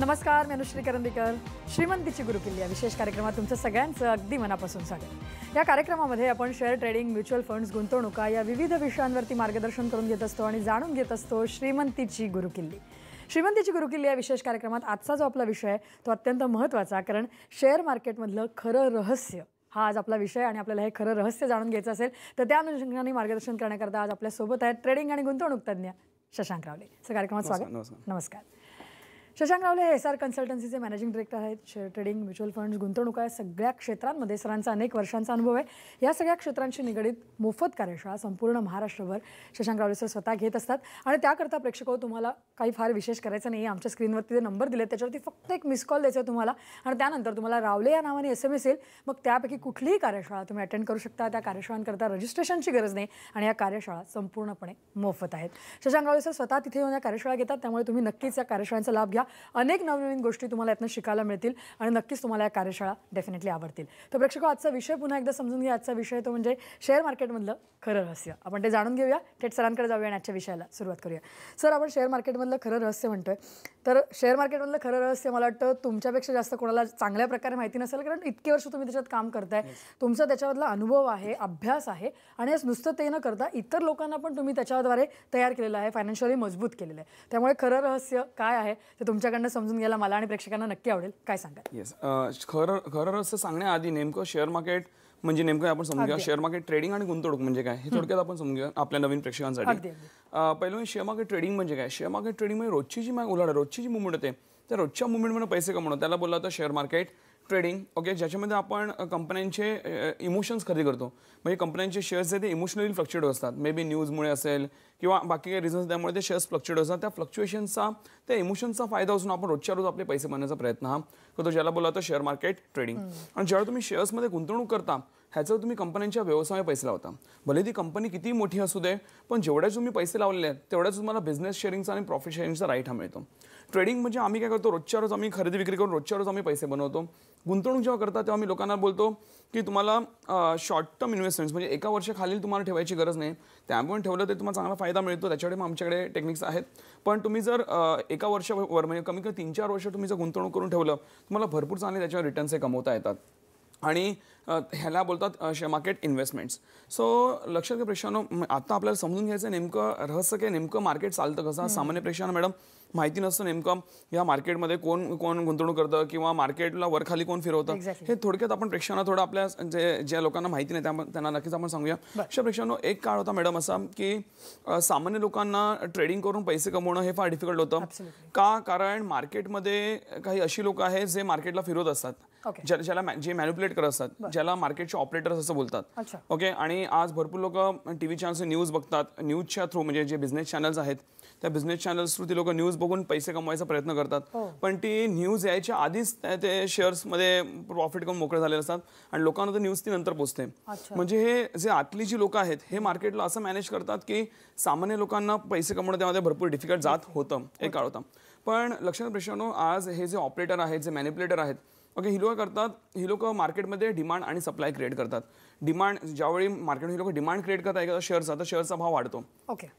नमस्कार, मी अनुश्री करंदीकर. श्रीमंतीची गुरुकिल्ली या विशेष कार्यक्रमात तुमचं सगळ्यांचं अगदी मनापासून स्वागत. या कार्यक्रमामध्ये आपण शेअर ट्रेडिंग, म्युच्युअल फंड्स, गुंतवणुका या विविध विषयांवरती मार्गदर्शन करून घेत असतो आणि जाणून घेत असतो श्रीमंतीची गुरुकिल्ली. श्रीमंतीची गुरुकिल्ली या विशेष कार्यक्रमात आजचा जो आपला विषय आहे तो अत्यंत महत्त्वाचा, कारण शेअर मार्केटमधलं खरं रहस्य हा आज आपला विषय आणि आपल्याला हे खरं रहस्य जाणून घ्यायचं असेल तर त्या अनुषंगाने मार्गदर्शन करण्याकरता आज आपल्यासोबत आहेत ट्रेडिंग आणि गुंतवणूक तज्ज्ञ शशांक रावले. सर, कार्यक्रमात स्वागत. नमस्कार. शशांक रावले हे SR कन्सल्टन्सीचे मॅनेजिंग डायरेक्टर आहेत. शेअर ट्रेडिंग, म्युच्युअल फंड्स, गुंतवणुका या सगळ्या क्षेत्रांमध्ये सरांचा अनेक वर्षांचा अनुभव आहे. या सगळ्या क्षेत्रांशी निगडीत मोफत कार्यशाळा संपूर्ण महाराष्ट्रभर शशांक रावले सर स्वतः घेत असतात आणि त्याकरता प्रेक्षको तुम्हाला काही फार विशेष करायचं नाही. आमच्या स्क्रीनवरती जे नंबर दिले त्याच्यावरती फक्त एक मिस कॉल द्यायचा तुम्हाला आणि त्यानंतर तुम्हाला रावले या नावाने SMS येईल. मग त्यापैकी कुठलीही कार्यशाळा तुम्ही अटेंड करू शकता. त्या कार्यशाळांकरता रजिस्ट्रेशनची गरज नाही आणि या कार्यशाळा संपूर्णपणे मोफत आहेत. शशांक रावले सर स्वतः तिथे येऊन या कार्यशाळा घेतात, त्यामुळे तुम्ही नक्कीच या कार्यशाळांचा लाभ घ्या. अनेक नवनवीन गोष्टी तुम्हाला यातनं शिकायला मिळतील आणि नक्कीच तुम्हाला या कार्यशाळा डेफिनेटली आवडतील. तर प्रेक्षको, आजचा विषय पुन्हा एकदा समजून घ्या. आजचा विषय तो म्हणजे शेअर मार्केटमधलं खरं रहस्य. आपण ते जाणून घेऊया. थेट सरांकडे जाऊया आणि आजच्या विषयाला सुरुवात करूया. सर, आपण शेअर मार्केटमधलं खरं रहस्य म्हणतोय, तर शेअर मार्केटमधलं खरं रहस्य मला वाटतं तुमच्यापेक्षा जास्त कोणाला चांगल्या प्रकारे माहिती नसेल, कारण इतके वर्ष तुम्ही त्याच्यात काम करताय. तुमचा त्याच्यामधला अनुभव आहे, अभ्यास आहे आणि नुसतं ते न करता इतर लोकांना पण तुम्ही त्याच्याद्वारे तयार केलेलं आहे, फायनान्शियली मजबूत केलेलं आहे. त्यामुळे खरं रहस्य काय आहे ते तुमच्याकडनं समजून घ्यायला मला आणि प्रेक्षकांना नक्की आवडेल. काय सांगाल? येस, खरं रहस्य सांगण्याआधी नेमकं शेअर मार्केट म्हणजे नेमकं आपण समजून घ्या. शेअर मार्केट ट्रेडिंग आणि गुंतवणूक म्हणजे काय हे थोडक्यात आपण समजून घ्या आपल्या नवीन प्रेक्षकांसाठी. पहिलं शेअर मार्केट ट्रेडिंग म्हणजे काय. शेअर मार्केट ट्रेडिंग म्हणजे रोजची जी उलाढ, रोजची जी मुवमेंट होते त्या रोजच्या मुवमेंटमध्ये पैसे कमवणं, त्याला बोलला होतं शेअर मार्केट ट्रेडिंग. ओके, ज्याच्यामध्ये आपण कंपन्यांचे इमोशन्स खरेदी करतो. म्हणजे कंपन्यांचे शेअर्स आहेत ते इमोशनली फ्लक्च्युएट असतात. मे बी न्यूजमुळे असेल किंवा बाकी काही रिझन्स, त्यामुळे ते शेअर्स फ्लक्च्युएट असतात. त्या फ्लक्च्युएशनचा, त्या इमोशनचा फायदा असून आपण रोजच्या रोज आपले पैसे बनवण्याचा प्रयत्न हा करतो, ज्याला बोलला होतं शेअर मार्केट ट्रेडिंग. आणि जेव्हा तुम्ही शेअर्समध्ये गुंतवणूक करता ह्याच्यावर तुम्ही कंपन्यांच्या व्यवसायामध्ये पैसे लावता. भले ती कंपनी किती मोठी असू दे, पण जेवढ्याच तुम्ही पैसे लावलेले आहेत तेवढ्याच तुम्हाला बिझनेस शेअरिंगचा आणि प्रॉफिट शेअरिंगचा राईट हा मिळतो. ट्रेडिंग म्हणजे आम्ही काय करतो, रोजच्या रोज आम्ही खरेदी विक्री करून रोजच्या रोज आम्ही पैसे बनवतो. गुंतवणूक जेव्हा करता तेव्हा आम्ही लोकांना बोलतो की तुम्हाला शॉर्ट टर्म इन्व्हेस्टमेंट्स म्हणजे एका वर्षाखालील तुम्हाला ठेवायची गरज नाही. त्यामुळे ठेवलं तर तुम्हाला चांगला फायदा मिळतो. त्याच्याकडे मग आमच्याकडे टेक्निक्स आहेत. पण तुम्ही जर एका वर्षावर म्हणजे कमी कमी 3-4 वर्ष तुम्ही जर गुंतवणूक करून ठेवलं, तुम्हाला भरपूर चांगले त्याच्यावर रिटर्न्स हे कमवता येतात. आणि ह्याला बोलतात शेअर मार्केट इन्व्हेस्टमेंट्स. सो लक्षात घ्या प्रेक्षकांनो, आता आपल्याला समजून घ्यायचं नेमकं रहस्य काय, नेमकं मार्केट चालतं कसं. सामान्य प्रेक्षकांना मॅडम माहिती नसतं नेमकं या मार्केटमध्ये कोण कोण गुंतवणूक करतं किंवा मार्केटला वर खाली कोण फिरवतं. हे थोडक्यात आपण प्रेक्षकांना थोडं आपल्या ज्या लोकांना माहिती नाही त्यांना नक्कीच आपण सांगूया. अशा प्रेक्षकांनो, एक काळ होता मॅडम असा की सामान्य लोकांना ट्रेडिंग करून पैसे कमवणं हे फार डिफिकल्ट होतं. का? कारण मार्केटमध्ये काही अशी लोक आहेत जे मार्केटला फिरवत असतात, ज्याला जे मॅन्युप्युलेट करत असतात, ज्याला मार्केटचे ऑपरेटर्स असं बोलतात. ओके, आणि आज भरपूर लोक TV चॅनल्स न्यूज बघतात. न्यूजच्या थ्रू म्हणजे जे बिझनेस चॅनल्स आहेत त्या बिझनेस चॅनल्स थ्रू ती लोक न्यूज बघून पैसे कमवायचा प्रयत्न करतात. पण ती न्यूज यायच्या आधीच ते शेअर्समध्ये प्रॉफिट करून मोकळे झालेले असतात आणि लोकांना तर न्यूज ती नंतर पोहोचते. म्हणजे हे जे आतली जी लोक आहेत हे मार्केटला असं मॅनेज करतात की सामान्य लोकांना पैसे कमवणं त्यामध्ये भरपूर डिफिकल्ट जात होतं, एक काळ होता. पण लक्षात प्रेक्षकांनो, आज हे जे ऑपरेटर आहेत, जे मॅन्युप्युलेटर आहेत, ओके, ही लोक करतात, ही लोक मार्केटमध्ये डिमांड आणि सप्लाय क्रिएट करतात. डिमांड ज्यावेळी मार्केटमध्ये ही लोक डिमांड क्रिएट करतात एखादा शेअरचा, तर शेअरचा भाव वाढतो.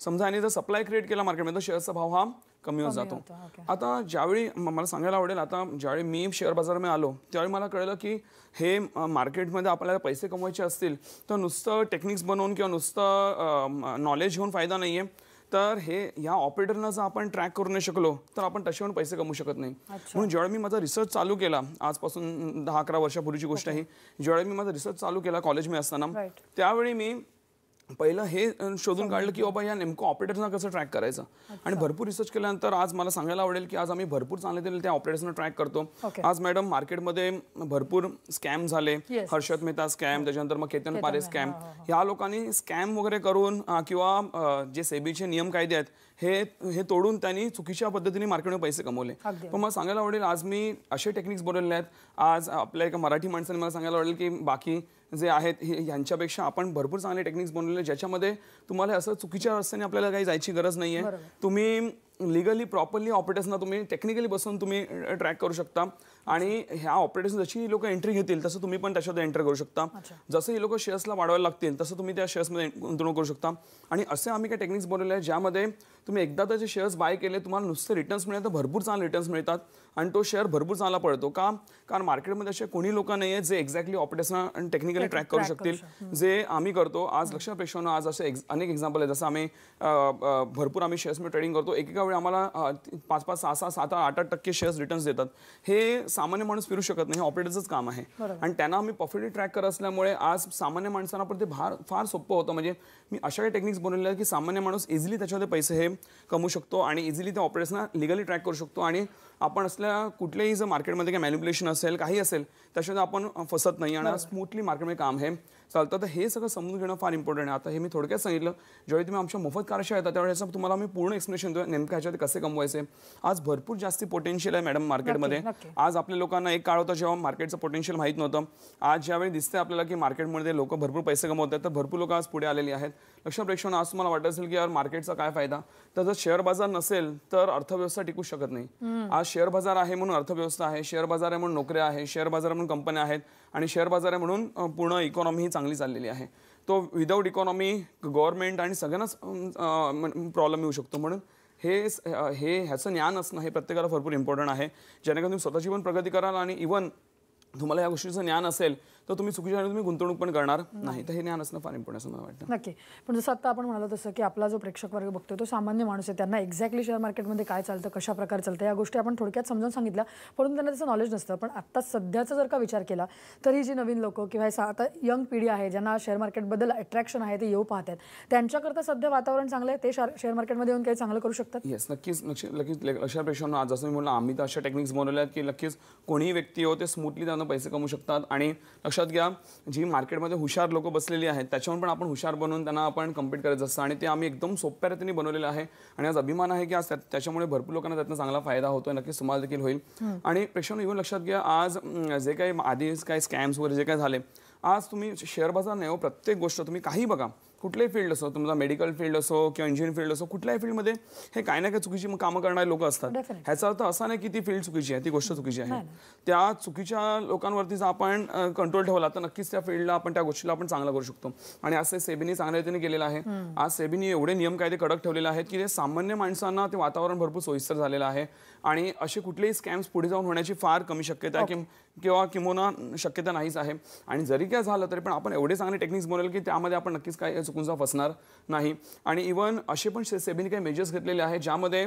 समजा, आणि जर सप्लाय क्रिएट केला मार्केटमध्ये तर शेअरचा भाव हा कमी होत जातो. आता ज्यावेळी मला सांगायला आवडेल, आता ज्यावेळी मी शेअर बाजारामध्ये आलो त्यावेळी मला कळलं की हे मार्केटमध्ये आपल्याला पैसे कमवायचे असतील तर नुसतं टेक्निक्स बनवून किंवा नुसतं नॉलेज घेऊन फायदा नाही आहे. तर हे ह्या ऑपरेटरना जर आपण ट्रॅक करू नाही शकलो तर आपण तशावर पैसे कमवू शकत नाही. म्हणून ज्यावेळी मी माझा रिसर्च चालू केला, आजपासून 10-11 वर्षापूर्वीची गोष्ट आहे, ज्यावेळी मी माझा रिसर्च चालू केला कॉलेजमध्ये असताना, त्यावेळी मी पहिलं हे शोधून काढलं की बाबा या नेमकं ऑपरेटर्सना कसं ट्रॅक करायचं. आणि भरपूर रिसर्च केल्यानंतर आज मला सांगायला आवडेल की आज आम्ही भरपूर चांगले त्या ऑपरेटर्सना ट्रॅक करतो. आज मॅडम मार्केटमध्ये भरपूर स्कॅम झाले, हर्षद मेहता स्कॅम, त्याच्यानंतर मग केतन पारे स्कॅम. ह्या लोकांनी स्कॅम वगैरे करून किंवा जे सेबीचे नियम कायदे आहेत हे तोडून त्यांनी चुकीच्या पद्धतीने मार्केटमध्ये पैसे कमवले. पण मला सांगायला आवडेल आज मी असे टेक्निक्स बनवले आहेत. आज आपल्या एका मराठी माणसाने मला सांगायला आवडेल की बाकी जे आहेत ह्यांच्यापेक्षा आपण भरपूर चांगले टेक्निक्स बनवले, ज्याच्यामध्ये तुम्हाला असं चुकीच्या रस्त्याने आपल्याला काही जायची गरज नाही आहे. तुम्ही लीगली प्रॉपरली ऑपरेटर्सना तुम्ही टेक्निकली बसून तुम्ही ट्रॅक करू शकता. आणि ह्या ऑपरेटर्स जशी लोक एंट्री घेतील तसं तुम्ही पण त्याच्यात एंटर करू शकता. जसं ही लोक शेअर्सला वाढवायला लागतील तसं तुम्ही त्या शेअर्समध्ये गुंतवणूक करू शकता. आणि असे आम्ही काही टेक्निक्स बनवले आहेत ज्यामध्ये तुम्ही एकदा त्याचे शेअर्स बाय केले तुम्हाला नुसते रिटर्न्स मिळतात, भरपूर चांगले रिटर्न्स मिळतात. आणि तो शेअर भरपूर चांगला पडतो का, कारण मार्केटमध्ये असे कोणी लोक नाही आहेत जे एक्झॅक्टली ऑपरेशन आणि टेक्निकली ट्रॅक करू शकतील जे आम्ही करतो. आज लक्षात प्रेक्षकांनो, आज असे अनेक एक्झाम्पल आहेत. जसं आम्ही भरपूर आम्ही शेअर्समध्ये ट्रेडिंग करतो. एकेका वेळी आम्हाला 5-5, 6-6, 7-8% शेअर्स रिटर्न्स देतात. हे सामान्य माणूस फिरू शकत नाही, हे ऑपरेटरचंच काम आहे आणि त्यांना आम्ही परफेक्टली ट्रॅक करत असल्यामुळे आज सामान्य माणसांना पण ते फार सोपं होतं. म्हणजे मी अशा काही टेक्निक्स बनवलेल्या आहेत की सामान्य माणूस इझिली त्याच्यामध्ये पैसे हे कमवू शकतो आणि इझिली त्या ऑपरेशनला लिगली ट्रॅक करू शकतो आणि आपण असल्या कुठल्याही जर मार्केटमध्ये काही मॅनिप्युलेशन असेल काही असेल त्याच्यामध्ये आपण फसत नाही आणि स्मूथली मार्केटमध्ये काम हे चालतं. तर हे सगळं समजून घेणं फार इम्पॉर्टंट आहे. आता हे मी थोडक्यात सांगितलं. ज्यावेळी तुम्ही आमच्या मोफत कार्यशाळा येतात त्यावेळेस तुम्हाला मी पूर्ण एक्सप्लेनेशन देतो नेमकं ह्याच्यात कसे कमवायचे. आज भरपूर जास्ती पोटेन्शियल आहे मॅडम मार्केटमध्ये. आज आपल्या लोकांना एक काळ होता जेव्हा मार्केटचं पोटेन्शियल माहीत नव्हतं. आज ज्यावेळी दिसते आपल्याला की मार्केटमध्ये लोक भरपूर पैसे कमवतात तर भरपूर लोक आज पुढे आलेली आहेत. लक्षात प्रेक्षकांनो, आज तुम्हाला वाटत असेल की यार मार्केटचा काय फायदा, तर जर शेअर बाजार नसेल तर अर्थव्यवस्था टिकू शकत नाही. आज शेअर बाजार आहे म्हणून अर्थव्यवस्था आहे, शेअर बाजार आहे म्हणून नोकऱ्या आहे, शेअर बाजार म्हणून कंपन्या आहेत आणि शेअर बाजार आहे म्हणून पूर्ण इकॉनॉमी ही चांगली चाललेली आहे. तो विदाऊट इकॉनॉमी गव्हर्नमेंट आणि सगळ्यांनाच प्रॉब्लेम येऊ शकतो. म्हणून ह्याचं ज्ञान असणं हे प्रत्येकाला भरपूर इम्पॉर्टंट आहे, जेणेकरून तुम्ही स्वतःची पण प्रगती कराल आणि इव्हन तुम्हाला या गोष्टीचं ज्ञान असेल तर तुम्ही चुकीच्या तुम्ही गुंतवणूक पण करणार नाही. तर हे ज्ञान असणं फार इम्पॉर्टंट असं मला वाटतं. नक्की. पण जसं आता आपण म्हणालो तसं की आपला जो प्रेक्षक वर्ग बघतो तो सामान्य माणूस आहे, त्यांना एक्झॅक्टली शेअर मार्केटमध्ये काय चालतं, कशा प्रकारे चालतं या गोष्टी आपण थोडक्यात समजावून सांगितल्या, परंतु त्यांना त्याचं नॉलेज नसतं. पण आत्ता सध्याचा जर का विचार केला तर ही जी नवीन लोक किंवा आता यंग पिढी आहे ज्यांना शेअर मार्केटबद्दल अट्रॅक्शन आहे ते येऊ पाहतात, त्यांच्याकरता सध्या वातावरण चांगलं आहे, ते शेअर मार्केटमध्ये येऊन काही चांगलं करू शकतात. येस, नक्कीच. लक्षात प्रेक्षकांनो, आज जसं मी म्हणलं आम्ही तर अशा टेक्निक्स बनवल्या आहेत की नक्कीच कोणीही व्यक्ती हो ते स्मूथली त्यांना पैसे कमवू शकतात. आणि लक्षात घ्या, जी मार्केटमध्ये हुशार लोक बसलेली आहेत त्याच्यावर पण आपण हुशार बनवून त्यांना आपण कम्पीट करायचं असतं आणि ते आम्ही एकदम सोप्या रीतीने बनवलेलं आहे. आणि आज अभिमान आहे की आज त्याच्यामुळे भरपूर लोकांना त्यातनं चांगला फायदा होतोय. नक्कीच तुम्हाला देखील होईल. आणि प्रेक्षकांनो, इव्हन लक्षात घ्या, आज जे काही आधी काही स्कॅम्स वगैरे जे काही झाले, आज तुम्ही शेअर बाजार नाही हो, प्रत्येक गोष्ट तुम्ही काही बघा, कुठलेही फील्ड असो, तुमचा मेडिकल फील्ड असो किंवा इंजिनिअरिंग फील्ड असो, कुठल्याही फील्डमध्ये हे काही ना काही चुकीची कामं करणारे लोक असतात. ह्याचा अर्थ असा नाही की ती फील्ड चुकीची आहे, ती गोष्ट चुकीची आहे. त्या चुकीच्या लोकांवरती जर आपण कंट्रोल ठेवला तर नक्कीच त्या फील्डला आपण त्या गोष्टीला आपण चांगलं करू शकतो. आणि असं सेबीनी चांगल्या रीतीने केलेलं आहे. आज सेबीनी एवढे नियम कायदे कडक ठेवलेले आहेत की ते सामान्य माणसांना ते वातावरण भरपूर सोयीस्कर झालेलं आहे आणि असे कुठलेही स्कॅम्स पुढे जाऊन होण्याची फार कमी शक्यता आहे किंवा किंवा शक्यता नाहीच आहे. आणि जरी काय झालं तरी पण आपण एवढे चांगले टेक्निक्स बनवले की त्यामध्ये आपण नक्कीच काय चुकून फसणार नाही. आणि इव्हन असे पण सेबीने काही मेजर्स घेतलेले आहेत ज्यामध्ये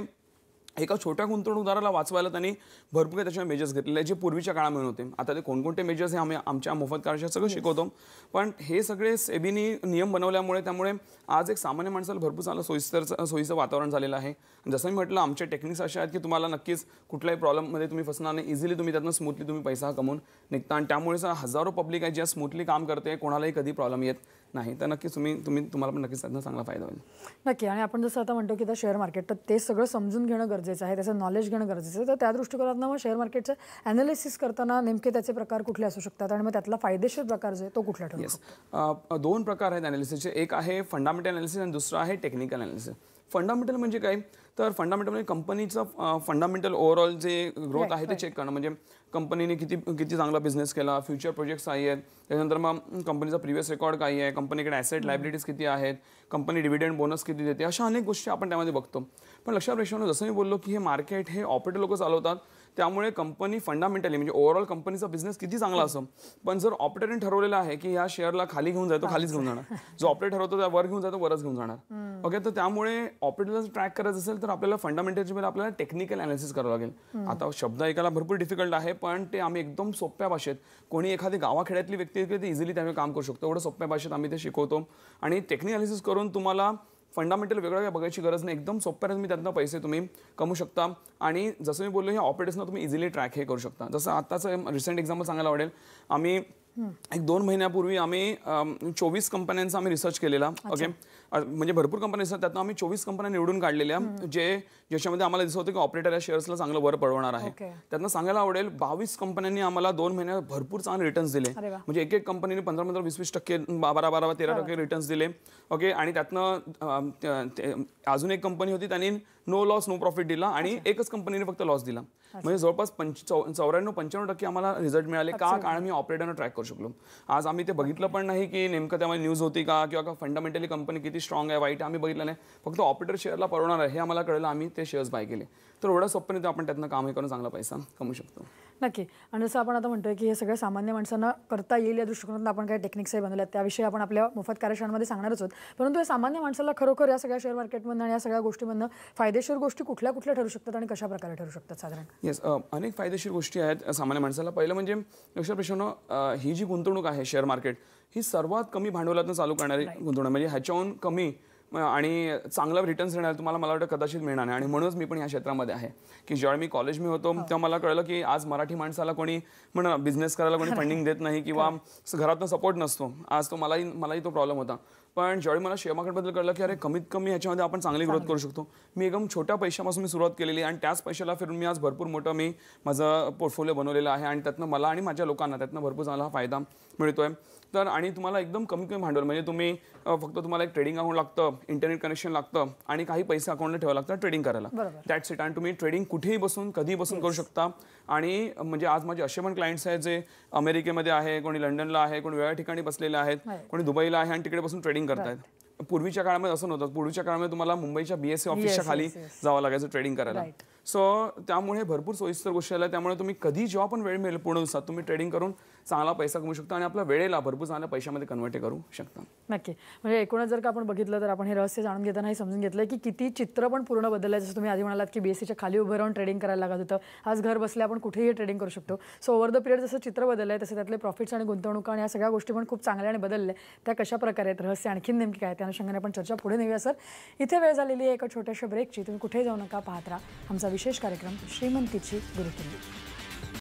एका छोट्या गुंतवणूकदाराला वाचवायला त्यांनी भरपूर काही त्याच्या मेजर्स घेतलेले आहेत जे पूर्वीच्या काळामध्ये होते. आता ते कोणकोणते मेजर्स हे आम्ही आमच्या मोफत कार्यशाळेत सगळं शिकवतो. पण हे सगळे सेबीनी नियम बनवल्यामुळे त्यामुळे आज एक सामान्य माणसाला भरपूर चांगलं सोयीचं वातावरण झालेलं आहे. जसं मी म्हटलं, आमचे टेक्निक्स असे आहेत की तुम्हाला नक्कीच कुठल्याही प्रॉब्लेममध्ये तुम्ही फसणार नाही. इझिली तुम्ही त्यातनं स्मूथली तुम्ही पैसा कमवून निघता आणि त्यामुळे हजारो पब्लिक आहे ज्या स्मूथली काम करते, कोणालाही कधी प्रॉब्लेम येत नाही. तर नक्कीच तुम्हाला पण नक्कीच त्यातनं चांगला फायदा होईल. नक्की. आणि आपण जसं आता म्हणतो की शेअर मार्केट तर ते सगळं समजून घेणं गरजेचं आहे, त्याचं नॉलेज घेणं गरजेचं आहे. तर त्या दृष्टिकोनातून मग शेअर मार्केटचं ॲनालिसिस करताना नेमके त्याचे प्रकार कुठले असू शकतात आणि मग त्यातला फायदेशीर प्रकार जो आहे तो कुठला ठरतो? येस, दोन प्रकार आहेत ॲनालिसिसचे. एक आहे फंडामेंटल ॲनालिसिस आणि दुसरं आहे टेक्निकल ॲनालिसिस. फंडामेंटल म्हणजे काय, तर फंडामेंटल म्हणजे कंपनीचं फंडामेंटल ओव्हरऑल जे ग्रोथ आहे ते चेक करणं. म्हणजे कंपनीने किती चांगला बिझनेस केला, फ्युचर प्रोजेक्ट्स काय आहेत, त्यानंतर मग कंपनीचा प्रिव्हियस रेकॉर्ड काय आहे, कंपनीकडे ॲसेट लायबिलिटीज किती आहेत, कंपनी डिव्हिडंड बोनस किती देते, अशा अनेक गोष्टी आपण त्यामध्ये बघतो. पण लक्षात प्रेक्षकांनो, जसं मी बोललो की हे मार्केट हे ऑपरेटर लोक चालवतात, त्यामुळे कंपनी फंडामेंटली म्हणजे ओव्हरऑल कंपनीचा बिझनेस किती चांगला असो, पण जर ऑपरेटरने ठरवलेलं आहे की ह्या शेअरला खाली घेऊन जातो खालीच घेऊन जाणार, जो ऑपरेटर ठरवतो त्या वर घेऊन जातो वरच घेऊन जाणार. ओके, तर त्यामुळे ऑपरेटरला ट्रॅक करायचं असेल तर आपल्याला फंडामेंटलची वेळेला आपल्याला टेक्निकल ॲनालिसिस करावं लागेल. आता शब्द ऐकायला भरपूर डिफिकल्ट आहे, पण ते आम्ही एकदम सोप्या भाषेत, कोणी एखादी गावाखेड्यातली व्यक्ती ते इझिली त्यामुळे काम करू शकतो, एवढं सोप्या भाषेत आम्ही ते शिकवतो. आणि टेक्निकल ॲनालिसिस करून तुम्हाला फंडामेंटल वेगळं बघायची गरज नाही, एकदम सोप्या तुम्ही त्यातनं पैसे तुम्ही कमवू शकता. आणि जसं मी बोललो, हे ऑपरेटर्सना तुम्ही इझिली ट्रॅक हे करू शकता. जसं आताचं रिसेंट एक्झाम्पल सांगायला आवडेल, आम्ही 1-2 महिन्यापूर्वी आम्ही 24 कंपन्यांचा आम्ही रिसर्च केलेला. ओके, म्हणजे भरपूर कंपनी असतात, त्यातनं आम्ही 24 कंपन्या निवडून काढलेल्या ज्याच्यामध्ये आम्हाला दिसत होतं की ऑपरेटर या शेअर्सला चांगलं वर पडवणार आहे. त्यातनं सांगायला आवडेल 22 कंपन्यांनी आम्हाला 2 महिन्यात भरपूर चांगले रिटर्न्स दिले. म्हणजे एक कंपनीने 15-15, 20-20%, 12-13% रिटर्न्स दिले. ओके, आणि त्यातनं अजून एक कंपनी होती त्यांनी नो लॉस नो प्रॉफिट दिला आणि एकच कंपनीने फक्त लॉस दिला. म्हणजे जवळपास 94-95% आम्हाला रिझल्ट मिळाले. का? कारण आम्ही ऑपरेटरनं ट्रॅक करू शकलो. आज आम्ही ते बघितलं पण नाही की नेमकं त्यामध्ये न्यूज होती का किंवा फंडामेंटली कंपनी किती स्ट्रॉंग आहे वाईट आम्ही बघितलं नाही, फक्त ऑपरेटर शेअरला परवणार आहे हे आम्हाला कळलं, आम्ही ते शेअर्स बाय केले. तर एवढ्या सोप्याने आपण त्यातनं काम करून चांगला पैसा कमवू शकतो. नक्की. आणि जसं आपण आता म्हणतोय की हे सगळं सामान्य माणसांना करता येईल या दृष्टिकोनातून आपण काही टेक्निक्सही बनवल्यात, त्याविषयी आपण आपल्या मोफत कार्यशाळांमध्ये सांगणारच आहोत. परंतु या सामान्य माणसाला खरोखर या सगळ्या शेअर मार्केटमधून आणि या सगळ्या गोष्टीमधनं फायदेशीर गोष्टी कुठल्या कुठल्या ठरू शकतात आणि कशा प्रकारे ठरू शकतात साधारण? येस, अनेक फायदेशीर गोष्टी आहेत सामान्य माणसाला. पहिलं म्हणजे लक्षात प्रश्न, ही जी गुंतवणूक आहे शेअर मार्केट, ही सर्वात कमी भांडवलातून चालू करणारी गुंतवणूक, म्हणजे ह्याच्याहून कमी आणि चांगला रिटर्न्स देणार तुम्हाला मला वाटतं कदाचित मिळणार नाही. आणि म्हणूनच मी पण या क्षेत्रामध्ये आहे की जेव्हा मी कॉलेज मी होतो तेव्हा मला कळलं की आज मराठी माणसाला कोणी म्हणा बिझनेस करायला कोणी फंडिंग देत नाही किंवा घरातनं सपोर्ट नसतो. आज तो मलाही तो प्रॉब्लेम होता. पण ज्यावेळी मला शेअर मार्केटबद्दल कळलं की अरे कमीत कमी ह्याच्यामध्ये आपण चांगली ग्रोथ करू शकतो. मी एकदम छोट्या पैशापासून मी सुरुवात केलेली आणि त्याच पैशाला फिरून मी आज भरपूर मोठं माझं पोर्टफोलिओ बनवलेला आहे आणि त्यातनं मला आणि माझ्या लोकांना त्यातनं भरपूर चांगला फायदा मिळतोय. तर आणि तुम्हाला एकदम कमी कमी भांडवल, म्हणजे तुम्ही फक्त तुम्हाला एक ट्रेडिंग अकाउंट लागतं, इंटरनेट कनेक्शन लागतं आणि काही पैसे अकाउंटला ठेवावं लागतं ट्रेडिंग करायला. That's it. आणि तुम्ही ट्रेडिंग कुठेही बसून कधीही बसून करू शकता. आणि म्हणजे आज माझे असे पण क्लायंट्स आहेत जे अमेरिकेमध्ये आहे, कोणी लंडनला आहे, कोणी वेगळ्या ठिकाणी बसलेले आहेत, कोणी दुबईला आहे आणि तिकडे बसून ट्रेडिंग करतायत. पूर्वीच्या काळामध्ये असं नव्हतं. पूर्वीच्या काळामध्ये तुम्हाला मुंबईच्या BSE ऑफिसच्या खाली जावं लागायचं ट्रेडिंग करायला. सो त्यामुळे भरपूर सोयीस्कर गोष्टी आल्या. त्यामुळे तुम्ही कधी जेव्हा पण वेळ मिळेल पूर्ण दिवसात तुम्ही ट्रेडिंग करून चांगला पैसा कमवू शकता आणि आपल्या वेळेला भरपूर चांगल्या पैशामध्ये कन्वर्ट करू शकता. नक्की. म्हणजे एकूणच जर का आपण बघितलं तर आपण हे रहस्य जाणून घेताना हे समजून घेतलं की किती चित्र पण पूर्ण बदललं आहे. जसं तुम्ही आधी म्हणालात की BSEच्या खाली उभं राहून ट्रेडिंग करायला लागत होतं, आज घर बसले आपण कुठेही ट्रेडिंग करू शकतो. सो ओव्हर द पिरियड जसं चित्र बदललं आहे तसं त्यातले प्रॉफिट्स आणि गुंतवणूक आणि या सगळ्या गोष्टी पण खूप चांगल्या आणि बदलल्या. त्या कशा प्रकारे आहेत, रहस्य आणखीन नेमकी काय, त्या अनुषंगाने आपण चर्चा पुढे नेऊया. सर, इथे वेळ झालेली आहे एका छोट्याशा ब्रेकची. तुम्ही कुठे जाऊ नका, पाहत राहा आमचा विशेष कार्यक्रम श्रीमंतीची गुरुकिल्ली.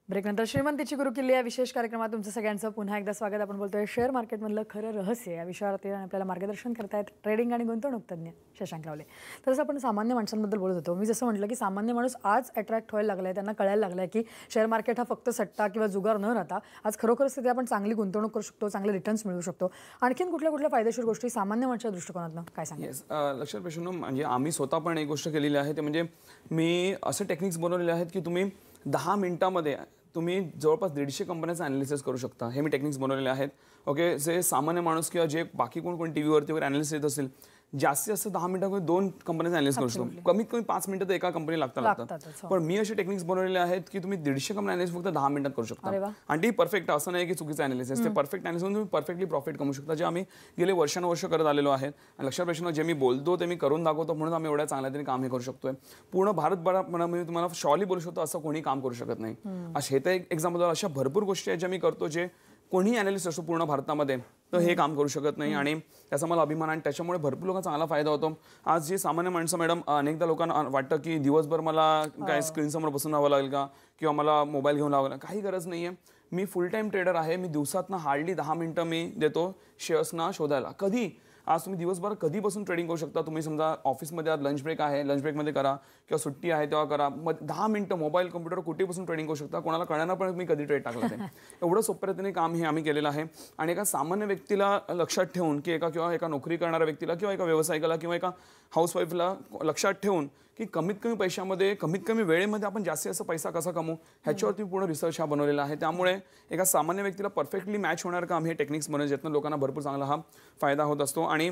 ब्रेकनंतर श्रीमंतीची गुरुकिल्ली या विशेष कार्यक्रमात तुमचं सगळ्यांचं पुन्हा एकदा स्वागत. आपण बोलतोय शेअर मार्केटमधलं खरं रहस्य या विषयावरती आणि आपल्याला मार्गदर्शन करतायत ट्रेडिंग आणि गुंतवणूक तज्ञ शशांक रावले. तर जसं आपण सामान्य माणसांबद्दल बोलत होतो, मी जसं म्हटलं की सामान्य माणूस आज अट्रॅक्ट व्हायला लागला आहे, त्यांना कळायला लागलं आहे की शेअर मार्केट हा फक्त सट्टा किंवा जुगार न राहता आज खरोखरच तिथे आपण चांगली गुंतवणूक करू शकतो, चांगले रिटर्न्स मिळवू शकतो. आणखीन कुठल्या कुठल्या फायदेशीर गोष्टी सामान्य माणसाच्या दृष्टिकोनातून काय सांगा? लक्षात प्रश्न, म्हणजे आम्ही स्वतः पण एक गोष्ट केलेली आहे, ते म्हणजे मी असे टेक्निक्स बनवलेले आहेत की तुम्ही 10 मिनिटामध्ये तुम्ही जवळपास 150 कंपन्यांचं अनालिसिस करू शकता. हे मी टेक्निक्स बनवलेले आहेत. ओके, जे सामान्य माणूस किंवा जे बाकी कोण टीव्हीवरती वगैरे अनालिसिस येत असेल, जास्तीत जास्त 10 मिनिटामध्ये 2 कंपन्यांचं अनालिसिस करू शकतो. कमीत कमी 5 मिनिटं तर एका कंपनी लागतात. पण मी असे टेक्निक्स बनवलेले आहेत की तुम्ही 150 कंपनी अनालिसिस फक्त 10 मिनिटात करू शकता. आणि ती परफेक्ट, असं नाही की चुकीचं अनालिसिस, ते परफेक्ट अनालिसिस तुम्ही परफेक्टली प्रॉफिट कमवू शकता, जे आम्ही गेले वर्षानुवर्ष करत आलेलो आहे. आणि लक्षात प्रश्न, जे मी बोलतो ते मी करून दाखवतो, म्हणून आम्ही एवढ्या चांगल्या तरी काम हे करू शकतोय. पूर्ण भारतभरामध्ये तुम्हाला शॉली बोलू शकतो असं कोणी काम करू शकत नाही. हे तर एक एक्झाम्पल. अशा भरपूर गोष्टी आहेत ज्या मी करतो, जे कोणी अनालिस्ट असतो पूर्ण भारतामध्ये तर हे काम करू शकत नाही. आणि त्याचा मला अभिमान आणि त्याच्यामुळे भरपूर लोकांना चांगला फायदा होतो. आज जे सामान्य माणसं, मॅडम, अनेकदा लोकांना वाटतं की दिवसभर मला काय स्क्रीनसमोर बसून राहावं लागेल का किंवा मला मोबाईल घेऊन राहावं लागेल. काही गरज नाही आहे. मी फुल टाईम ट्रेडर आहे. मी दिवसातनं हार्डली 10 मिनिटं मी देतो शेअर्सना शोधायला. कधी आज तुम्ही दिवसभर कधी बसून ट्रेडिंग करू शकता. तुम्ही समजा ऑफिसमध्ये आज लंच ब्रेक आहे, लंच ब्रेकमध्ये करा किंवा सुट्टी आहे तेव्हा करा. मग 10 मिनिटं मोबाईल कम्प्युटर कुठे बसून ट्रेडिंग करू शकता. कोणाला कळणार पण मी कधी ट्रेड टाकलं ते. एवढं सोप्या रीतीने काम हे आम्ही केलेलं आहे. आणि एका सामान्य व्यक्तीला लक्षात ठेवून की एका नोकरी करणाऱ्या व्यक्तीला किंवा एका व्यावसायिकाला किंवा एका हाऊसवाईफला लक्षात ठेवून की कमीत कमी पैशामध्ये कमीत कमी वेळेमध्ये आपण जास्तीत जास्त पैसा कसा कमवू ह्याच्यावरती पूर्ण रिसर्च हा बनवलेला आहे. त्यामुळे एका सामान्य व्यक्तीला परफेक्टली मॅच होणार काम हे टेक्निक्स बनवले, ज्यातनं लोकांना भरपूर चांगला हा फायदा होत असतो. आणि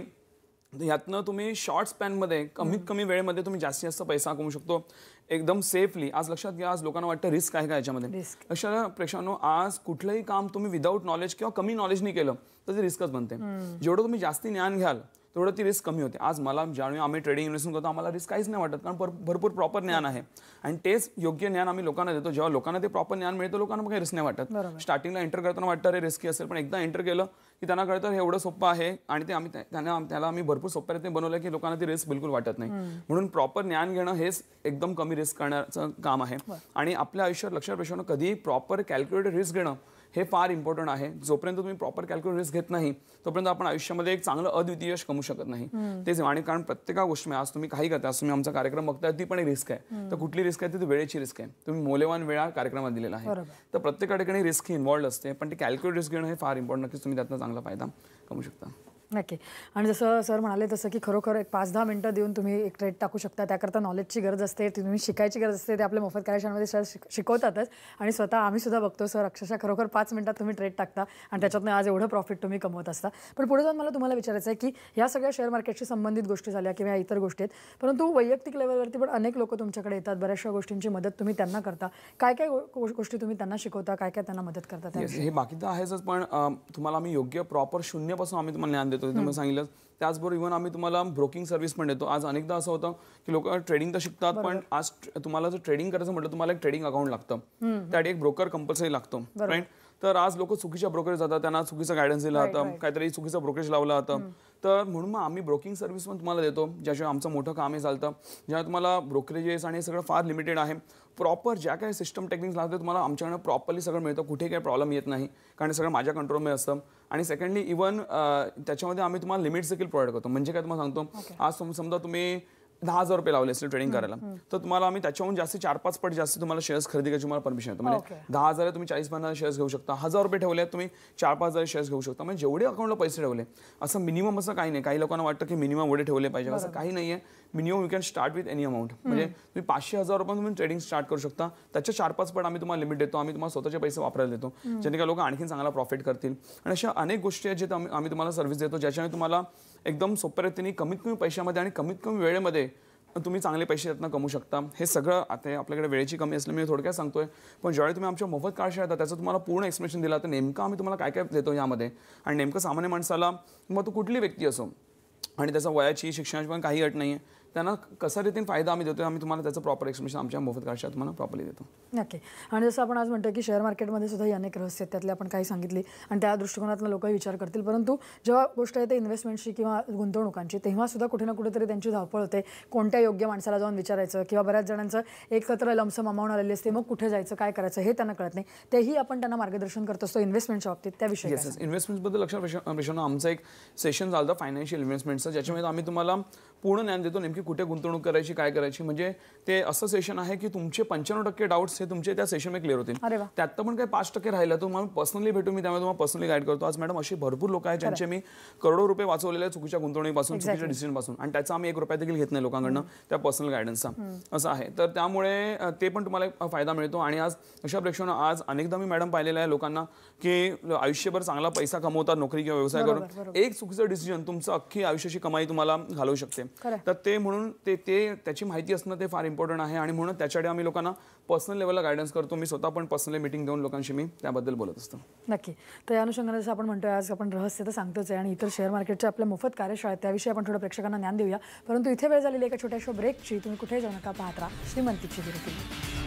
यातनं तुम्ही शॉर्ट स्पॅनमध्ये कमीत कमी वेळेमध्ये तुम्ही जास्तीत जास्त पैसा कमवू शकतो एकदम सेफली. आज लक्षात घ्या, आज लोकांना वाटतं रिस्क आहे का याच्यामध्ये. लक्षात प्रेक्षकांनो, आज कुठलंही काम तुम्ही विदाऊट नॉलेज किंवा कमी नॉलेजनी केलं तर ते रिस्कच बनते. जेवढं तुम्ही जास्ती ज्ञान घ्याल तेवढं ती रिस्क कमी होते. आज मला ज्यावेळी आम्ही ट्रेडिंग इन्व्हेस्टमेंट करतो आम्हाला रिस्क काहीच नाही वाटत, कारण भरपूर प्रॉपर ज्ञान आहे. आणि तेच योग्य ज्ञान आम्ही लोकांना देतो. जेव्हा लोकांना ते प्रॉपर ज्ञान मिळतं लोकांना काही रिस्क नाही वाटत. स्टार्टिंगला एंटर करताना वाटतं रे रिस्की असेल, पण एकदा एंटर केलं की त्यांना कळतं हे एवढं सोपं आहे. आणि ते त्याला आम्ही भरपूर सोप्या रीतीने बनवलं की लोकांना ती रिस्क बिलकुल वाटत नाही. म्हणून प्रॉपर ज्ञान घेणं हेच एकदम कमी रिस्क करण्याचं काम आहे. आणि आपल्या आयुष्यात लक्षात ठेवणं, कधी प्रॉपर कॅल्क्युलेटेड रिस्क घेणं हे फार इम्पॉर्टंट आहे. जोपर्यंत तुम्ही प्रॉपर कॅल्क्युलेट रिस्क घेत नाही तोपर्यंत आपण आयुष्यामध्ये एक चांगलं अद्वितीय यश कमवू शकत नाही. तेच. आणि कारण प्रत्येका गोष्टी आज तुम्ही काही करता, आज तुम्ही आमचा कार्यक्रम बघताय ती पण एक रिस्क आहे. तर कुठली रिस्क आहे ती वेळेची रिस्क आहे. तुम्ही मौल्यवान वेळा कार्यक्रमात दिलेला आहे. तर प्रत्येक ठिकाणी रिस्क ही इन्व्हॉल्ड असते, पण ती कॅल्क्युलेट रिस्क घेणं हे फार इम्पॉर्टंट, नक्कीच तुम्ही त्यातनं चांगला फायदा कमवू शकता. नक्की. आणि जसं सर म्हणाले तसं की खरोखर एक 5-10 मिनिटं देऊन तुम्ही एक ट्रेड टाकू शकता. त्याकरता नॉलेजची गरज असते, तुम्ही शिकायची गरज असते. ते आपल्या मोफत कार्यशाळेमध्ये सर शिकवतातच. आणि स्वतः आम्ही सुद्धा बघतो सर अक्षरशः खरोखर 5 मिनिटात तुम्ही ट्रेड टाकता आणि त्याच्यातनं आज एवढं प्रॉफिट तुम्ही कमवत असता. पण पुढे जाऊन मला तुम्हाला विचारायचं आहे की ह्या सगळ्या शेअर मार्केटशी संबंधित गोष्टी झाल्या किंवा इतर गोष्टी आहेत, परंतु वैयक्तिक लेवलवरती पण अनेक लोक तुमच्याकडे येतात, बऱ्याचशा गोष्टींची मदत तुम्ही त्यांना करता. काय काय गोष्टी तुम्ही त्यांना शिकवता, काय काय त्यांना मदत करता? हे बाकी तर आहेच, पण तुम्हाला आम्ही योग्य प्रॉपर शून्यापासून आम्ही तुम्हाला ज्ञान देतो. तुम्ही सांगितलं त्याचबरोबर इव्हन आम्ही तुम्हाला ब्रोकिंग सर्व्हिस पण देतो. आज अनेकदा असं होतं की लोक ट्रेडिंग तर शिकतात, पण आज तुम्हाला जर ट्रेडिंग करायचं म्हटलं तुम्हाला एक ट्रेडिंग अकाउंट लागतं, त्यासाठी एक ब्रोकर कंपल्सरी लागतो, राईट? तर आज लोक चुकीच्या ब्रोकरेज जातात, त्यांना चुकीचं गायडन्स दिलं जातं, काहीतरी चुकीचं ब्रोकरेज लावलं जातं. तर म्हणून मग आम्ही ब्रोकिंग सर्व्हिस पण तुम्हाला देतो, ज्याशिवाय आमचं मोठं काम हे चालतं, ज्यामुळे तुम्हाला ब्रोकरेजेस आणि हे सगळं फार लिमिटेड आहे. प्रॉपर ज्या काही सिस्टम टेक्निक्स लागतात तुम्हाला आमच्याकडे प्रॉपरली सगळं मिळतं, कुठे काही प्रॉब्लेम येत नाही, कारण हे सगळं माझ्या कंट्रोलमध्ये असतं. आणि सेकंडली इव्हन त्याच्यामध्ये आम्ही तुम्हाला लिमिट्स देखील प्रोव्हाइड करतो. म्हणजे काय तुम्हाला सांगतो, आज समजा तुम्ही 10,000 रुपये लावले असले ट्रेडिंग करायला, तर तुम्हाला आम्ही त्याच्याहून जास्त 4-5 पट जास्त तुम्हाला शेअर्स खरेदी करायची मला परमिशन येतो. म्हणजे 10,000 तुम्ही 40-50 शेअर्स घेऊ शकता, 1,000 रुपये ठेवले तुम्ही 4-5,000 शेअर्स घेऊ शकता. म्हणजे जेवढे अकाउंटला पैसे ठेवले, असं मिनिमम असं काही नाही. काही लोकांना वाटतं की मिनिमम एवढे ठेवले पाहिजे, असं काही नाहीये. Minimum you can start with any amount. म्हणजे तुम्ही 500-1,000 रुपये तुम्ही ट्रेडिंग स्टार्ट करू शकता. त्याच्या 4-5 पट आम्ही तुम्हाला लिमिट देतो, आम्ही तुम्हाला स्वतःचे पैसे वापरायला देतो, ज्याने काही लोक आणखी चांगला प्रॉफिट करतील. आणि अशा अनेक गोष्टी आहेत जे आम्ही तुम्हाला सर्व्हिस देतो, ज्याच्याने तुम्हाला एकदम सोप्या रीतीने कमीत कमी पैशामध्ये आणि कमीत कमी वेळेमध्ये तुम्ही चांगले पैसे यातनं कमवू शकता. हे सगळं आता आपल्याकडे वेळेची कमी असल्यामुळे मी थोडक्यात सांगतोय, पण ज्यावेळी तुम्ही आमच्या मोफत कार्यशाळा येतात त्याचं तुम्हाला पूर्ण एक्सप्लेनेशन दिला, तर नेमकं आम्ही तुम्हाला काय काय देतो यामध्ये, आणि नेमकं सामान्य माणसाला मग तो कुठली व्यक्ती असो आणि त्याचा वयाची शिक्षणाची पण काही अट नाही आहे, त्यांना कसा रीतीने फायदा आम्ही देतो, आम्ही तुम्हाला त्याचं प्रॉपर एक्सप्लेनेशन आमच्या मोफत कार्यशाळेत तुम्हाला प्रॉपरली देतो. नक्की. आणि जसं आपण आज म्हणतो की शेअर मार्केटमध्ये सुद्धा ही अनेक रहस्य आहेत, त्यातले आपण काही सांगितली आणि त्या दृष्टिकोनातून लोकही विचार करतील. परंतु जेव्हा गोष्ट येते इन्व्हेस्टमेंटची किंवा गुंतवणुकांची, तेव्हा सुद्धा कुठे ना कुठेतरी त्यांची धावपळ होते. कोणत्या योग्य माणसाला जाऊन विचारायचं, किंवा बऱ्याच जणांचं एकत्र लमसम अमाऊंट आलेली असते, मग कुठे जायचं, काय करायचं हे त्यांना कळत नाही. तेही आपण त्यांना मार्गदर्शन करत असतो इन्व्हेस्टमेंटच्या बाबतीत. त्याविषयी इन्व्हेस्टमेंटबद्दल लक्षात आमचं एक सेशन झालं फायनान्शियल इन्व्हेस्टमेंटचं, ज्याच्यामध्ये आम्ही तुम्हाला पूर्ण ज्ञान देतो, नेमकी कुठे गुंतवणूक करायची, काय करायची. म्हणजे ते असं सेशन आहे की तुमचे 95% डाऊट्स हे तुमचे त्या सेशनमध्ये क्लिअर होतील. त्यात पण काही 5% राहिलं तर मला पर्सनली भेटू, मी त्यामुळे तुम्हाला पर्सनली गाईड करतो. आज मॅडम अशी भरपूर लोक आहेत ज्यांचे मी करोडो रुपये वाचवलेले आहेत चुकीच्या गुंतवणुकीपासून, चुकीच्या डिसिजनपासून, आणि त्याचा आम्ही 1 रुपया देखील घेत नाही लोकांकडनं त्या पर्सनल गायडन्सचा. असं आहे. तर त्यामुळे ते पण तुम्हाला एक फायदा मिळतो. आणि आज अशा प्रेक्षकांना आज अनेकदा मी मॅडम पाहिलेलं आहे लोकांना की आयुष्यभर चांगला पैसा कमवतात नोकरी किंवा व्यवसाय करून, एक चुकीचं डिसिजन तुमचं अख्खी आयुष्याची कमाई तुम्हाला घालवू शकते. तर ते म्हणून त्याची माहिती असणं ते फार इम्पॉर्टंट आहे. आणि म्हणून त्याच्यासाठी आम्ही लोकांना पर्सनल लेवलला गायडन्स करतो. मी स्वतः पण पर्सनली मीटिंग घेऊन लोकांशी मी त्याबद्दल बोलत असतो. नक्की. तर या अनुषंगाने जसं आपण म्हणतोय आज आपण रहस्य तर सांगतोच आहे, आणि इतर शेअर मार्केटच्या आपल्या मोफत कार्यशाळा त्याविषयी आपण थोडं प्रेक्षकांना ज्ञान देऊया. परंतु इथे वेळ झालेली एका छोट्याशा ब्रेकची. तुम्ही कुठे जाऊ नका, पाहत राहा श्रीमंतीची गुरुकिल्ली.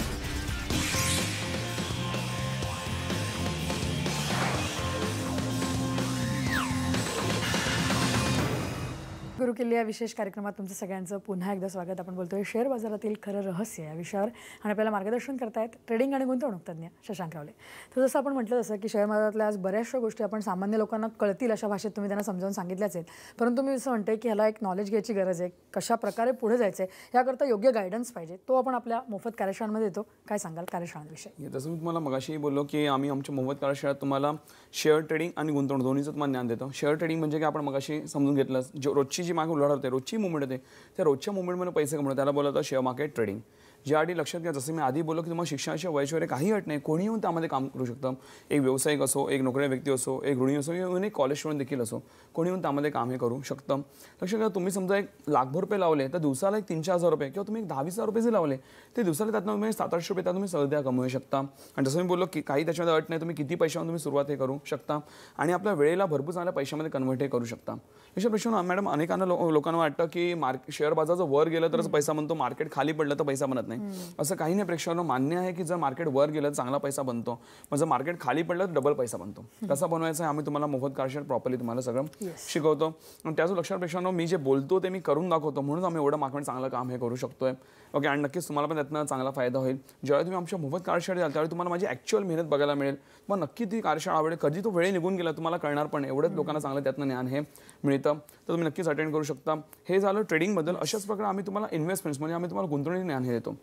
गुरुकिल्ली या विशेष कार्यक्रमात तुमचं सगळ्यांचं पुन्हा एकदा स्वागत. आपण बोलतोय शेअर बाजारातील खरं रहस्य या विषयावर, आणि आपल्याला मार्गदर्शन करतायत ट्रेडिंग आणि गुंतवणूक तज्ज्ञ शशांक रावले. तर जसं आपण म्हटलं तसं की शेअर बाजारातल्या आज बऱ्याचशा गोष्टी आपण सामान्य लोकांना कळतील अशा भाषेत तुम्ही त्यांना समजावून सांगितल्याच आहेत, परंतु मी असं म्हणते की ह्याला एक नॉलेज घ्यायची गरज आहे. कशा प्रकारे पुढे जायचं आहे याकरता योग्य गायडन्स पाहिजे, तो आपण आपल्या मोफत कार्यशाळांमध्ये देतो. काय सांगाल कार्यशाळांविषयी? तसं मी तुम्हाला मगाशी बोललो की आम्ही आमच्या मोफत कार्यशाळेत तुम्हाला शेअर ट्रेडिंग आणि गुंतवणूक दोन्हीचं तुम्हाला ज्ञान देतो. शेअर ट्रेडिंग म्हणजे की आपण मगाशी समजून घेतलं, रोजची जी मागे उलाढाल होते, रोजची मुवमेंट होते, त्या रोजच्या मुवमेंटमध्ये पैसे कमवणं त्याला बोलतो शेअर मार्केट ट्रेडिंग. ज्यासाठी लक्षात घ्या, जसं मी आधी बोललो की तुम्हाला शिक्षणाच्या वयाच्या काही अट नाही, कोणी येऊन त्यामध्ये काम करू शकतं. एक व्यावसायिक असो, एक नोकरी व्यक्ती असो, एक गृहिणी असो, किंवा एक कॉलेज स्टुडंट देखील असो, कोणी येऊन त्यामध्ये काम हे करू शकतं. लक्षात घ्या, तुम्ही समजा 1,00,000 रुपये लावले तर दिवसाला 3-4 रुपये, किंवा तुम्ही 10-20 रुपये जे लावले ते दिवसाला त्यातनं तुम्ही 700-800 रुपये तुम्ही सहज कमवू शकता. आणि जसं मी बोललो की काही त्याच्यामध्ये अट नाही, तुम्ही किती पैशावर तुम्ही सुरुवात हे करू शकता आणि आपल्या वेळेला भरपूर चांगल्या पैशामध्ये कन्व्हर्ट हे करू शकता. अशा प्रश्न मॅडम अनेकांना लोकांना वाटतं की शेअर बाजार जर वर गेलं तरच पैसा बनतो, मार्केट खाली पडलं तर पैसा बनत नाही. असं काही नाही. प्रेक्षकांना मान्य आहे की जर मार्केट वर गेलं तर चांगला पैसा बनतो, पण जर मार्केट खाली पडलं तर डबल पैसा बनतो. कसा बनवायचा आहे आम्ही तुम्हाला मोफत कार्यशाळेत प्रॉपरली तुम्हाला सगळं शिकवतो. आणि त्याचं लक्षात प्रेक्षकांना मी जे बोलतो ते मी करून दाखवतो, म्हणून आम्ही एवढं मार्केट चांगलं काम हे करू शकतोय. ओके. आणि नक्कीच तुम्हाला पण त्यातनं चांगला फायदा होईल. ज्यावेळी तुम्ही आमच्या मोफत कार्यशाळेत जाल त्यावेळी तुम्हाला माझी ॲक्च्युअल मेहनत बघायला मिळेल. मग नक्की ती कार्यशाळा आवडेल. कधी तो वेळ निघून गेला तुम्हाला कळणार पण, एवढंच लोकांना चांगलं त्यातनं ज्ञान हे मिळतं. तर तुम्ही नक्कीच अटेंड करू शकता. हे झालं ट्रेडिंगबद्दल. अशाच प्रकारे आम्ही तुम्हाला इन्व्हेस्टमेंट्स म्हणजे आम्ही तुम्हाला गुंतवणूक ज्ञान हे देतो.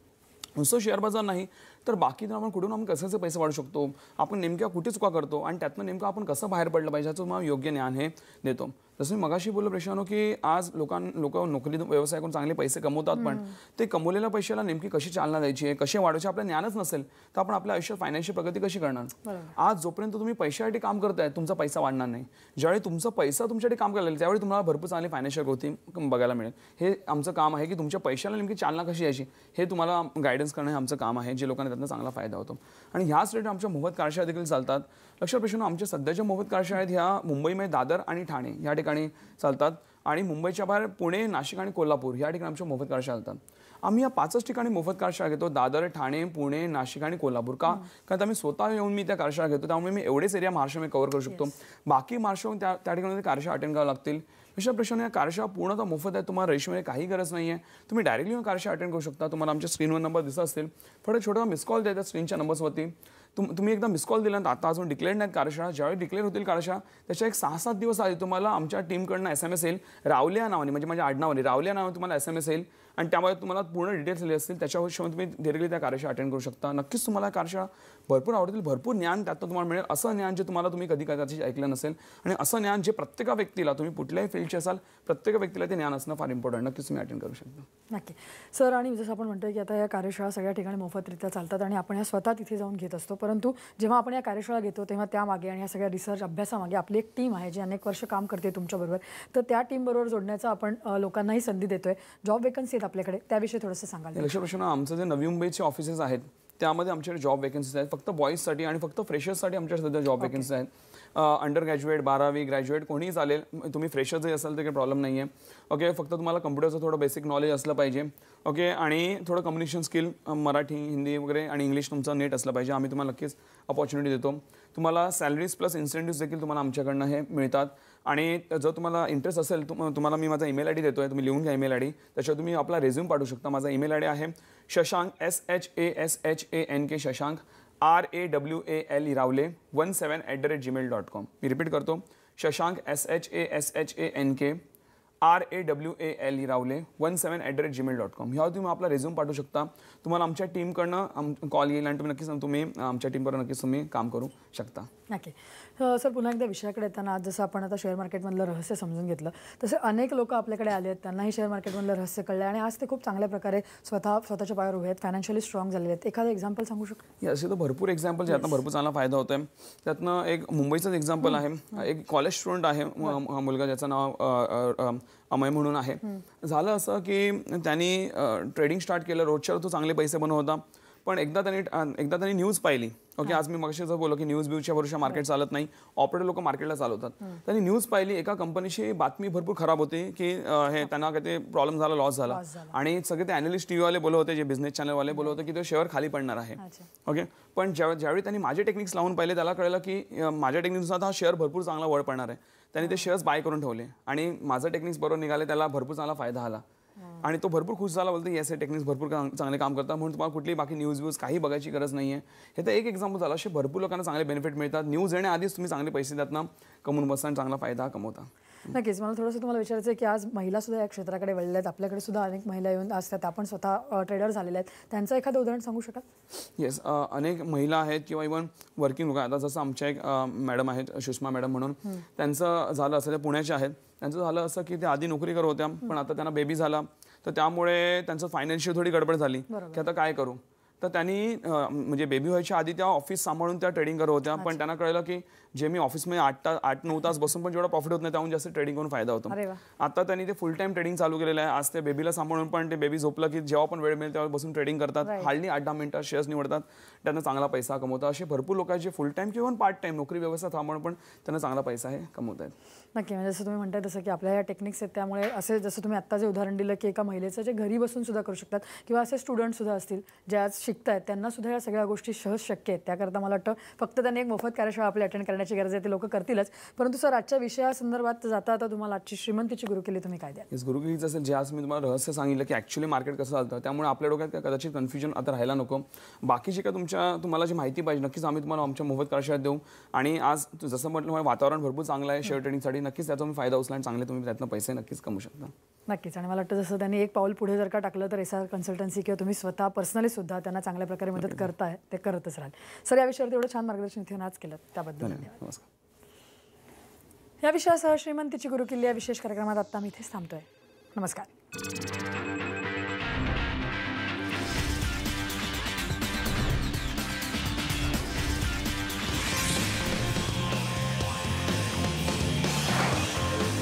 नुसतं शेअर बाजार नाही तर बाकी तर आपण कुठून आपण कसे पैसे वाढू शकतो, आपण नेमक्या कुठे चुका करतो आणि त्यातनं नेमकं आपण कसं बाहेर पडलं पाहिजे याचं तुम्हाला योग्य ज्ञान हे देतो. जसं मी मगाशी बोललो प्रेक्षांनो की आज लोक नोकरी व्यवसाय करून चांगले पैसे कमवतात, पण ते कमवलेल्या पैशाला नेमकी कशी चालना द्यायची आहे, कसे वाढवायचे आपलं ज्ञानच नसेल तर आपण आपल्या आयुष्यात फायनान्शियल प्रगती कशी करणार. आज जोपर्यंत तुम्ही पैशासाठी काम करताय तुमचा पैसा वाढणार नाही. ज्यावेळी तुमचा पैसा तुमच्यासाठी काम करायला त्यावेळी तुम्हाला भरपूर चांगली फायनान्शियल ग्रोथ बघायला मिळेल. हे आमचं काम आहे की तुमच्या पैशाला नेमकी चालना कशी यायची हे तुम्हाला गायडन्स करणं हे आमचं काम आहे, जे लोकांना त्यातनं चांगला फायदा होतो. आणि ह्याच रिलेटेड आमच्या मोफत कार्यशाळा देखील चालतात. लक्षात प्रश्न, आमच्या सध्याच्या मोफत कार्यशाळेत ह्या मुंबईमध्ये दादर आणि ठाणे या ठिकाणी चालतात आणि मुंबईच्या बाहेर पुणे, नाशिक आणि कोल्हापूर या ठिकाणी आमच्या मोफत कार्यशाळा चालतात. आम्ही या 5च ठिकाणी मोफत कार्यशाळा घेतो, दादर, ठाणे, पुणे, नाशिक आणि कोल्हापूर. का? कारण आम्ही स्वतः येऊन मी त्या कार्यशाळा घेतो, त्यामुळे मी एवढेच एरिया महाराष्ट्रामध्ये कव्हर करू शकतो. बाकी महाराष्ट्रात त्या ठिकाणी कार्यशाळा अटेंड करावं लागतील. अशा प्रश्न, या कार्यशाळा पूर्णतः मोफत आहे. तुम्हाला रजिस्ट्रेशनमध्ये काही गरज नाही आहे. तुम्ही डायरेक्टली कार्यशाळा अटेंड करू शकता. तुम्हाला आमच्या स्क्रीनवर नंबर दिसत असतील, फक्त छोटा मिस कॉल द्यायचा स्क्रीनच्या नंबर्सवरती. तुम्ही एकदा मिस कॉल दिल्यानंतर, आता अजून डिक्लेअर नाहीत कार्यशाळा, ज्यावेळी डिक्लेअर होतील कार्यशाळा त्याच्या एक 6-7 दिवस आधी तुम्हाला आमच्या टीमकडनं SMS येईल, रावल्या नावाने, म्हणजे माझ्या आडनावाने रावल्या नावाने तुम्हाला SMS येईल आणि त्यामुळे तुम्हाला पूर्ण डिटेल्स दिले असतील. त्याच्यावर तुम्ही डायरेक्टली त्या कार्यशाळा अटेंड करू शकता. नक्कीच तुम्हाला कार्यशाळा भरपूर आवडतील. भरपूर ज्ञान त्यातून तुम्हाला मिळेल, असं ज्ञान जे तुम्ही कधी कदाचित ऐकलं नसेल, आणि असं ज्ञान जे प्रत्येक व्यक्तीला, तुम्ही कुठल्याही फील्डचे असाल, प्रत्येक व्यक्तीला ते ज्ञान असणं फार इम्पॉर्टंट. नक्कीच तुम्ही अटेंड करू शकता. नक्की सर. आणि जसं आपण म्हणतोय की आता या कार्यशाळा सगळ्या ठिकाणी मोफतरित्या चालतात आणि आपण या स्वतः तिथे जाऊन घेत असतो, परंतु जेव्हा आपण या कार्यशाळा घेतो तेव्हा त्यामागे आणि या सगळ्या रिसर्च अभ्यासामागे आपली एक टीम आहे जी अनेक वर्ष काम करते तुमच्याबरोबर. तर त्या टीमबरोबर जोडण्याचा आपण लोकांनाही संधी देतोय. जॉब वेकन्सी आहेत आपल्याकडे, त्याविषयी थोडंसं सांगाल? लक्ष प्रश्न, आमचं जे नवी मुंबईचे ऑफिसेस आहेत त्यामध्ये आमच्याकडे जॉब वेकन्सीज आहेत. फक्त बॉईजसाठी आणि फक्त फ्रेशर्ससाठी आमच्याकडे सध्या जॉब वेकन्सीज आहेत. अंडर ग्रॅज्युएट, 12वी ग्रॅज्युएट कोणीही चालेल. तुम्ही फ्रेशर जरी असाल तर काही प्रॉब्लेम नाही आहे. ओके, फक्त तुम्हाला कम्प्युटरचं थोडं बेसिक नॉलेज असलं पाहिजे. ओके, आणि थोडं कम्युनिकेशन स्किल, मराठी, हिंदी वगैरे आणि इंग्लिश तुमचं नीट असलं पाहिजे. आम्ही तुम्हाला नक्कीच अपॉर्च्युनिटी देतो. तुम्हाला सॅलरीज प्लस इन्सेंटिव्स देखील तुम्हाला आमच्याकडनं हे मिळतात. आणि जर तुम्हाला इंटरेस्ट असेल, तुम्हाला मी माझा ईमेल ID देतोय, तुम्ही लिहून घ्या ईमेल ID. त्याच्यावर तुम्ही आपला रेझ्यूम पाठवू शकता. माझा ईमेल ID आहे शशांक SHASHANK शशांक RAWAL रावले 17@gmail.com. मी रिपीट करतो, शशांक SHASHANK RAWAL रावले 17@gmail.com. ह्यावर तुम्ही आपला रेझ्यूम पाठवू शकता. तुम्हाला आमच्या टीमकडनं कॉल येईल आणि तुम्ही नक्कीच आमच्या टीमबरोबर नक्कीच तुम्ही काम करू शकता. नक्की सर. पुन्हा एकदा विषयाकडे येताना, आज जसं आपण आता शेअर मार्केटमधलं रहस्य समजून घेतलं, तसे अनेक लोक आपल्याकडे आले आहेत, त्यांनाही शेअर मार्केटमधलं रहस्य कळलं आणि आज ते खूप चांगल्या प्रकारे स्वतःच्या पायावर उभे आहेत, फायनान्शियली स्ट्रॉंग झालेले आहेत. एखादं एक्झाम्पल सांगू शकतो? असे तर भरपूर एक्झाम्पल ज्यातनं भरपूर चांगला फायदा होत आहे. त्यातनं एक मुंबईचंच एक्झाम्पल आहे. एक कॉलेज स्टुडंट आहे मुलगा, ज्याचं नाव अमय म्हणून आहे. झालं असं की त्यांनी ट्रेडिंग स्टार्ट केलं. रोजच्या तो चांगले पैसे बनवत होता, पण एकदा त्यांनी न्यूज पाहिली. ओके, आज मी मगाशी जर बोललो की न्यूज ब्यूजच्या भरोशा मार्केट चालत नाही, ऑपरेटर लोक मार्केटला चालवतात. त्यांनी न्यूज पाहिली, एका कंपनीची बातमी भरपूर खराब होती की हे त्यांना काही प्रॉब्लेम झाला, लॉस झाला. आणि सगळे ते अॅनालिस्ट टीव्हीवाले बोलत होते, जे बिझनेस चॅनलवाले बोलत होते की तो शेअर खाली पडणार आहे. ओके, पण ज्यावेळी त्यांनी माझे टेक्निक्स लावून पाहिले, त्याला कळलं की माझ्या टेक्निक्सनुसार हा शेअर भरपूर चांगला वर पडणार आहे. त्यांनी ते शेअर्स बाय करून ठेवले आणि माझं टेक्निक्स बरोबर निघाले, त्याला भरपूर चांगला फायदा आला आणि तो भरपूर खुश झाला. बोलतो येस, हे टेक्निक्स भरपूर चांगले काम करतात, म्हणून तुम्हाला कुठली बाकी न्यूज काही बघायची गरज नाही आहे. हे तर एक एक्झाम्पल झालं. असे भरपूर लोकांना चांगले बेनिफिट मिळतात. न्यूज येण्याआधीच तुम्ही चांगले पैसे त्यातनं कमवून बसता आणि चांगला फायदा कमवता. नक्कीच. मला थोडंसं तुम्हाला विचारायचं आहे की आज महिला सुद्धा या क्षेत्राकडे वळल्या आहेत. आपल्याकडे सुद्धा अनेक महिला येऊन असतात, आपण स्वतः ट्रेडर झालेले आहेत. त्यांचं एखादं उदाहरण सांगू शकाल? येस, अनेक महिला आहेत किंवा इव्हन वर्किंग लोक. आता जसं आमच्या एक मॅडम आहेत, सुषमा मॅडम म्हणून, त्यांचं झालं असं, ते पुण्याच्या आहेत. त्यांचं झालं असं की ते आधी नोकरी करत होत्या, पण आता त्यांना बेबी झाला, तर त्यामुळे त्यांचं फायनान्शियल थोडी गडबड झाली की आता काय करू. तर त्यांनी म्हणजे बेबी व्हायच्या आधी त्या ऑफिस सांभाळून त्या ट्रेडिंग करत होत्या, पण त्यांना कळलं की जे मी ऑफिसमध्ये 8-9 तास बसून पण जेवढा प्रॉफिट होत नाही, त्याहून जास्त ट्रेडिंग करून फायदा होतो. आता त्यांनी ते फुल टाइम ट्रेडिंग चालू केलेलं आहे. आज ते बेबीला सांभाळून पण ते बेबी झोपलं की जेव्हा पण वेळ मिळेल तेव्हा बसून ट्रेडिंग करतात. हार्डली 8-10 मिनिटात शेअर्स निवडतात, त्यांना चांगला पैसा कमवतात. असे भरपूर लोक आहेत जे फुल टाइम किंवा पार्ट टाइम नोकरी व्यवस्था सांभाळून पण त्यांना चांगला पैसा हे कमवत आहेत. नक्की. म्हणजे जसं तुम्ही म्हणताय तसं की आपल्या या टेक्निक्स आहेत, त्यामुळे असे जसं तुम्ही आत्ता जे उदाहरण दिलं की एका महिलेचं जे घरी बसून सुद्धा करू शकतात, किंवा असे स्टुडंट सुद्धा असतील जे आज शिकतायत, त्यांना सुद्धा या सगळ्या गोष्टी सहज शक्य आहेत. त्याकरता मला वाटतं फक्त त्यांनी एक मोफत कार्यशाळा आपली अटेंड करण्याची गरज आहे, ते लोक करतीलच. परंतु सर, आजच्या विषयासंदर्भात जाता आता तुम्हाला आजची श्रीमंतीची गुरुकिल्ली तुम्ही काय द्या? गुरुकिल्लीचं असेल, जे आज मी तुम्हाला रहस्य सांगितलं की ॲक्च्युली मार्केट कसं चालतं, त्यामुळे आपल्या डोक्यात कदाचित कन्फ्युजन आता राहायला नको. बाकी जे काय तुम्हाला जी माहिती पाहिजे, नक्कीच आम्ही तुम्हाला आमच्या मोफत कार्यशाळेत देऊ. आणि आज जसं म्हटलं, वातावरण भरपूर चांगलं आहे शेअर ट्रेडिंगसाठी. नक्कीच त्याचा तुम्ही फायदा उचला आणि चांगले तुम्ही त्यातनं पैसे नक्कीच कमवू शकता. नक्कीच. आणि मला वाटतं जसं त्यांनी एक पाऊल पुढे जर का टाकलं तर SR कन्सल्टन्सी किंवा तुम्ही स्वतः पर्सनली सुद्धा त्यांना चांगल्या प्रकारे मदत करताय, ते करतच राहाल. सर, या विषयावर एवढं छान मार्गदर्शन इथे आज केलं त्याबद्दल धन्यवाद. नमस्कार. या विषयासह श्रीमंतीची गुरुकिल्ली या विशेष कार्यक्रमात आता मी इथेच थांबतोय. नमस्कार.